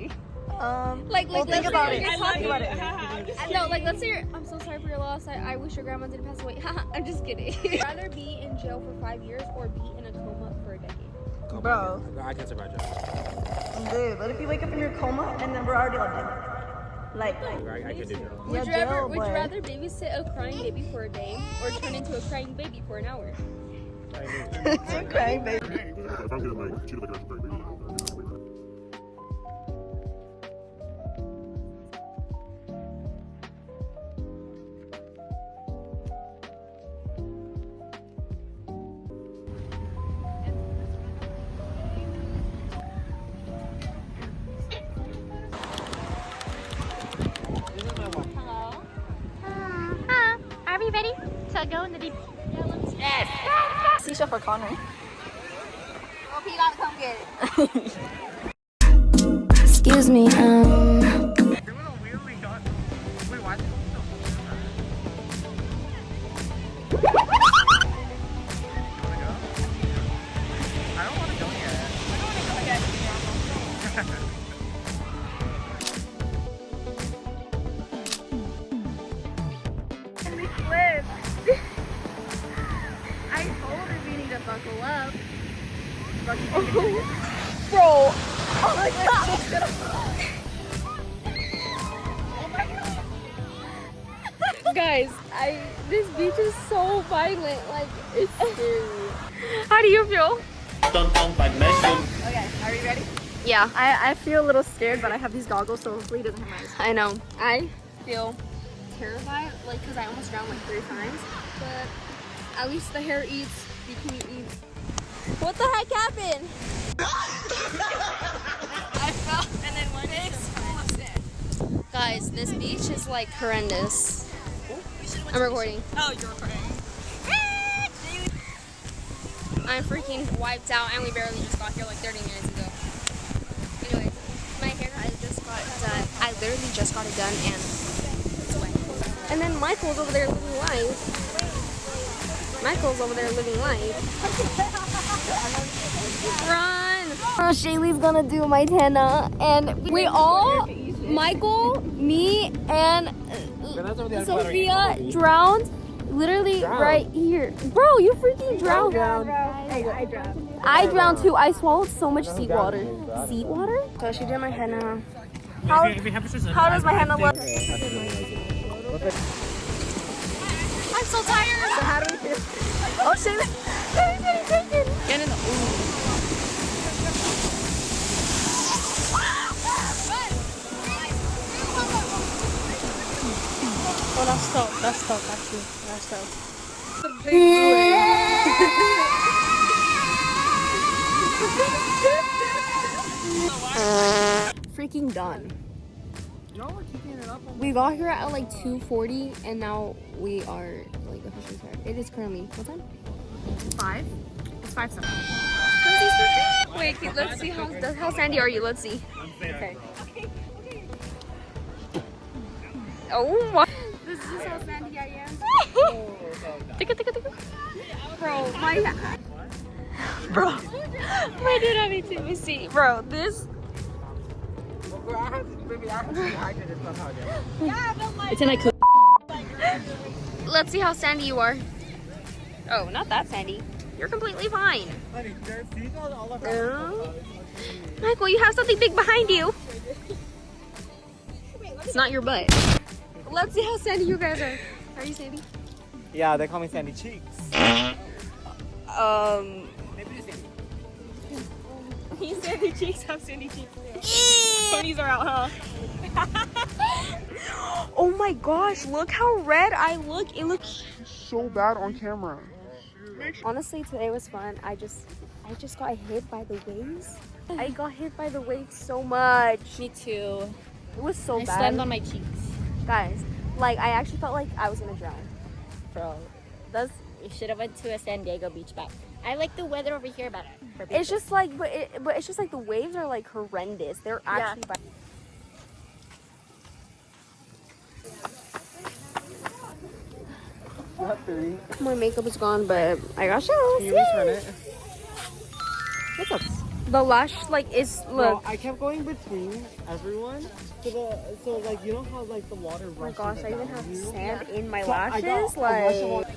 say? We'll think about it. No, like let's say I'm so sorry for your loss. I wish your grandma didn't pass away. I'm just kidding. I'd rather be in jail for 5 years or be in a coma for a decade. Bro. I can survive jail. Dude, what if you wake up in your coma and then we're already all dead? I can do jail. Would you rather babysit a crying baby for a day or turn into a crying baby for an hour? Crying baby. If I'm getting like treated like a crying baby. Are we ready to go in the deep? Yes. Seashell for Connor. Oh, he gotta come get it. Excuse me, I told her we need to buckle up. Bro! Oh my god! Guys, this beach is so violent. Like, it's scary. How do you feel? Okay, are you ready? Yeah, I feel a little scared, but I have these goggles, so hopefully it doesn't hurt my eyes. I know. I feel terrified, like, because I almost drowned like 3 times. But at least the hair eats, bikini eats. What the heck happened? I fell and then one day. Guys, this beach is like horrendous. I'm recording. Oh, you're recording. I'm freaking wiped out and we barely just got here like 30 minutes ago. Anyways, my hair I just got done. I literally just got it done and it's wet. And then Michael's over there living life. Michael's over there living life. Run! Shaylee's gonna do my henna and we all, Michael, me, and Sophia drowned literally right here. Bro, you freaking drowned. I drowned too. I swallowed so much seawater. Seawater? So she did my henna. How does my henna look? I'm so tired. So how do we feel? Oh, Shaylee! Get in the Oh, that's tough. That's tough, actually. That's tough. freaking done. We got here at like 2:40 and now we are like officially tired. It is currently what time? 5. It's 5 something. Wait, let's see how sandy are you? Let's see. Okay. Oh my! This is how sandy I am. Bro, why did I need to see? Bro, this. It's in a Let's see how sandy you are. Oh, not that sandy. You're completely fine. Michael, you have something big behind you. It's not your butt. Let's see how sandy you guys are. Are you sandy? Yeah, they call me Sandy Cheeks. He's sandy cheeks, I'm sandy cheeks. Ponies are out, huh? Oh my gosh, look how red I look. It looks So bad on camera. honestly, today was fun. I just got hit by the waves. I got hit by the waves so much. Me too. It was so I bad. slammed on my cheeks. Guys, like I actually felt like I was gonna drown. Bro, we should have went to a San Diego beach back. I like the weather over here better. It's just like, but it's just like the waves are like horrendous. They're actually. My makeup is gone, but I got shows. Can you return it? What's up? The lash like is Bro, look. I kept going between everyone. So like you know how like the water rushes. Oh my gosh, I even have sand in my So I got lashes. a rush of Like water.